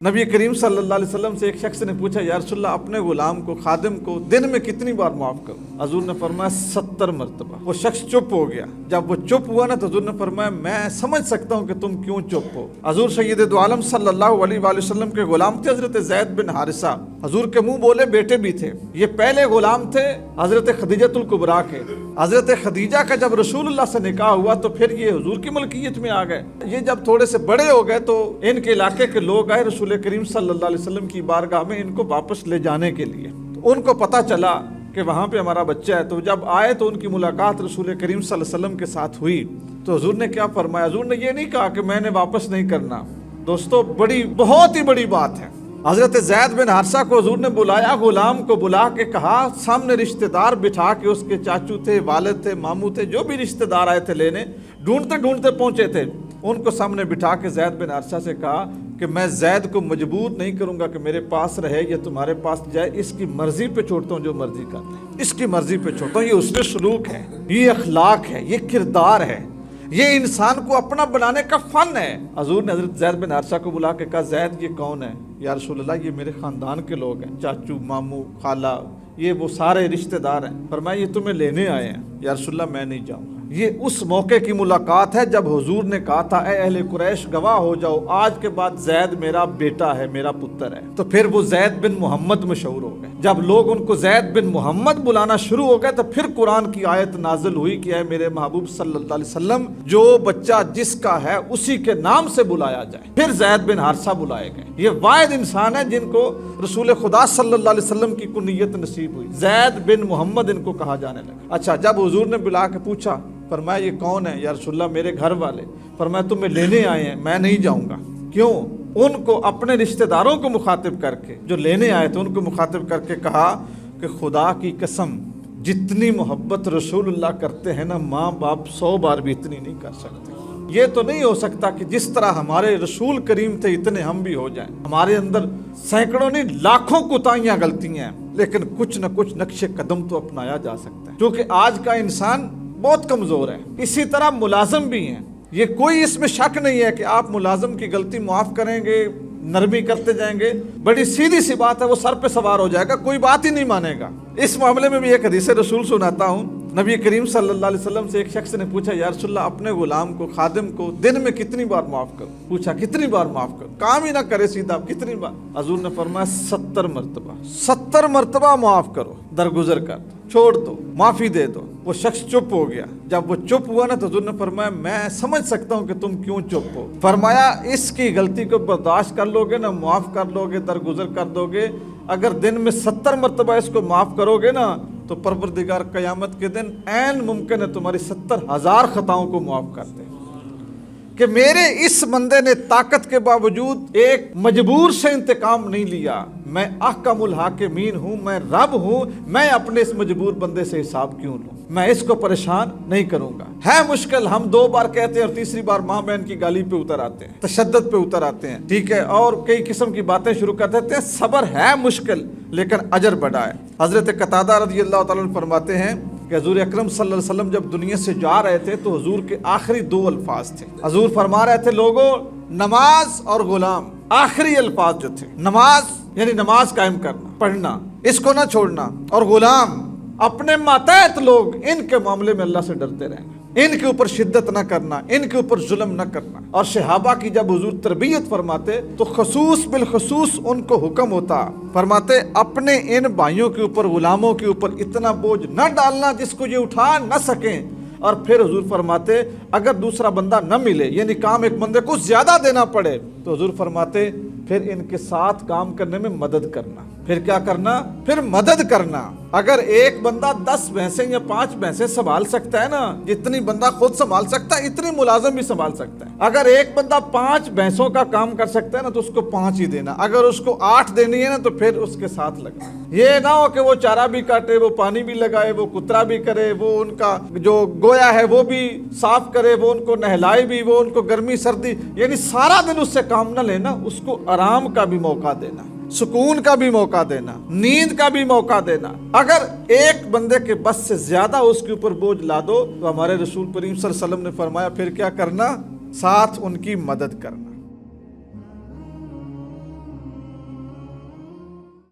नबी करीम सल्लल्लाहु अलैहि वसल्लम से एक शख्स ने पूछा, या रसूलल्लाह अपने गुलाम को, खादिम को दिन में कितनी बार माफ़ करूँ? हजूर ने फरमाया 70 मरतबा। वो शख्स चुप हो गया। जब वो चुप हुआ ना तो हजूर ने फरमाया, मैं समझ सकता हूँ कि तुम क्यों चुप हो। हजूर सैयद दो आलम सल्लल्लाहु अलैहि वसल्लम के गुलाम थे हजरत ज़ैद बिन हारिसा। हजूर के मुंह बोले बेटे भी थे। ये पहले गुलाम थे हजरत खदीजतुल कुबरा के। हजरत खदीजा का जब रसूलुल्लाह से निकाह हुआ तो फिर ये हुजूर की मलकियत में आ गए। ये जब थोड़े से बड़े हो गए तो इनके इलाके के लोग आए रसूल करीम सल्लल्लाहु अलैहि वसल्लम की बारगाह में इनको वापस ले जाने के लिए। तो उनको पता चला कि वहाँ पे हमारा बच्चा है। तो जब आए तो उनकी मुलाकात रसूल करीम सल्लल्लाहु अलैहि वसल्लम के साथ हुई। तो हुजूर ने क्या फरमाया? हुजूर ने ये नहीं कहा कि मैंने वापस नहीं करना। दोस्तों, बहुत ही बड़ी बात है। हजरत ज़ैद बिन हारिसा को हुजूर ने बुलाया, गुलाम को बुला के कहा, सामने रिश्तेदार बिठा के, उसके चाचू थे, वालिद थे, मामू थे, जो भी रिश्तेदार आए थे लेने, ढूंढते ढूंढते पहुंचे थे, उनको सामने बिठा के ज़ैद बिन हारिसा से कहा कि मैं ज़ैद को मजबूर नहीं करूंगा कि मेरे पास रहे या तुम्हारे पास जाए, इसकी मर्जी पे छोड़ता हूँ, जो मर्जी करता है इसकी मर्जी पे छोड़ता हूँ। ये उसने सलूक है, ये अखलाक है, ये किरदार है, ये इंसान को अपना बनाने का फन है। हजूर ने हजरत ज़ैद बिन हारिसा को बुला के कहा, ज़ैद ये कौन है? या रसूलल्लाह ये मेरे ख़ानदान के लोग हैं, चाचू, मामू, खाला, ये वो सारे रिश्तेदार हैं। फरमाया ये तुम्हें लेने आए हैं। या रसूलल्लाह मैं नहीं जाऊँगा। ये उस मौके की मुलाकात है जब हुजूर ने कहा था, ए अहले कुरैश गवाह हो जाओ, आज के बाद ज़ैद मेरा बेटा है, मेरा पुत्र है। तो फिर वो ज़ैद बिन मोहम्मद मशहूर हो गए। जब लोग उनको ज़ैद बिन मोहम्मद बुलाना शुरू हो गए तो फिर कुरान की आयत नाजिल हुई कि ऐ मेरे महबूब सल्लल्लाहु अलैहि वसल्लम, जो बच्चा जिसका है उसी के नाम से बुलाया जाए। फिर ज़ैद बिन हारिसा बुलाए गए। ये वाहिद इंसान है जिनको रसूल खुदा सल्लल्लाहु अलैहि वसल्लम की कुनियत नसीब हुई। ज़ैद बिन मोहम्मद इनको कहा जाने लगा। अच्छा, जब हुजूर ने बुला के पूछा, फरमाया ये कौन है? या रसूलल्लाह मेरे घर वाले। फरमाया तुम्हें लेने आए हैं, मैं नहीं जाऊंगा। क्यों? उनको अपने रिश्तेदारों को मुखातिब करके, जो लेने आए थे उनको मुखातिब करके कहा कि खुदा की कसम, जितनी मोहब्बत रसूलुल्लाह करते हैं ना, माँ बाप 100 बार भी इतनी नहीं कर सकते। ये तो नहीं हो सकता कि जिस तरह हमारे रसूल करीम थे इतने हम भी हो जाएं। हमारे अंदर सैकड़ों नहीं लाखों कोताहियां, गलतियां हैं, लेकिन कुछ न कुछ नक्शे कदम तो अपनाया जा सकता है, क्योंकि आज का इंसान बहुत कमजोर है। इसी तरह मुलाजम भी हैं। ये कोई इसमें शक नहीं है कि आप मुलाजम की गलती माफ करेंगे, नरमी करते जाएंगे, बड़ी सीधी सी बात है, वो सर पे सवार हो जाएगा, कोई बात ही नहीं मानेगा। इस मामले में भी एक हदीस रसूल सुनाता हूँ। नबी करीम सल्लल्लाहु अलैहि वसल्लम से एक शख्स ने पूछा, या रसूलल्लाह अपने गुलाम को, खादिम को दिन में कितनी बार माफ करूं? पूछा कितनी बार माफ करूं? काम ही ना करे सीधा, कितनी बार? हजूर ने फरमाया 70 मरतबा। 70 मरतबा माफ करो, दरगुजर कर, छोड़ दो, माफी दे दो। वो शख्स चुप हो गया। जब वो चुप हुआ ना तो हजूर ने फरमाया, मैं समझ सकता हूँ कि तुम क्यों चुप हो। फरमाया इसकी गलती को बर्दाश्त कर लोगे ना, माफ कर लोगे, दरगुजर कर दोगे, अगर दिन में 70 मरतबा इसको माफ करोगे ना तो परवरदिगार क़यामत के दिन ऐन मुमकिन है तुम्हारी 70,000 खताओं को माफ कर दे। कि मेरे इस बंदे ने ताकत के बावजूद एक मजबूर से इंतकाम नहीं लिया। मैं अहकमुल हाकिमीन हूँ, मैं रब हूँ, मैं अपने इस मजबूर बंदे से हिसाब क्यों लूँ? मैं इसको परेशान नहीं करूँगा। है मुश्किल, हम 2 बार कहते हैं और तीसरी बार माँ बहन की गाली पे उतर आते हैं, तशद्दुद पे उतर आते हैं, ठीक है, और कई किस्म की बातें शुरू कर देते हैं। सब्र है मुश्किल, लेकिन अजर बड़ा है। हजरत कतादा रज़ी अल्लाह तआला अन्हु फरमाते हैं कि हजूर अकरम सल्लल्लाहु अलैहि वसल्लम जब दुनिया से जा रहे थे तो हजूर के आखिरी 2 अल्फाज थे। हजूर फरमा रहे थे, लोगों, नमाज और गुलाम। आखिरी अल्फाज जो थे, नमाज यानी नमाज कायम करना, पढ़ना, इसको ना छोड़ना, और गुलाम अपने मातहत लोग, इनके मामले में अल्लाह से डरते रहना, इनके ऊपर शिद्दत न करना, इनके ऊपर जुल्म न करना। और सहाबा की जब हुजूर तरबियत फरमाते तो खसूस बिल खसूस उनको हुक्म होता, फरमाते अपने इन भाइयों के ऊपर, गुलामों के ऊपर इतना बोझ न डालना जिसको ये उठा न सकें। और फिर हुजूर फरमाते अगर दूसरा बंदा न मिले, यानी काम एक बंदे को ज्यादा देना पड़े, तो हुजूर फरमाते फिर इनके साथ काम करने में मदद करना। फिर क्या करना? फिर मदद करना। अगर एक बंदा 10 भैंसें या 5 भैंसें संभाल सकता है ना, जितनी बंदा खुद संभाल सकता है इतनी मुलाजिम भी संभाल सकता है। अगर एक बंदा 5 भैंसों का काम कर सकता है ना तो उसको 5 ही देना। अगर उसको 8 देनी है ना तो फिर उसके साथ लगना। ये ना हो कि वो चारा भी काटे, वो पानी भी लगाए, वो कुतरा भी करे, वो उनका जो गोया है वो भी साफ करे, वो उनको नहलाए भी, वो उनको गर्मी सर्दी, यानी सारा दिन उससे काम न लेना, उसको आराम का भी मौका देना, सुकून का भी मौका देना, नींद का भी मौका देना। अगर एक बंदे के बस से ज्यादा उसके ऊपर बोझ ला दो तो हमारे रसूल करीम सल्लल्लाहु अलैहि वसल्लम ने फरमाया फिर क्या करना? साथ उनकी मदद करना।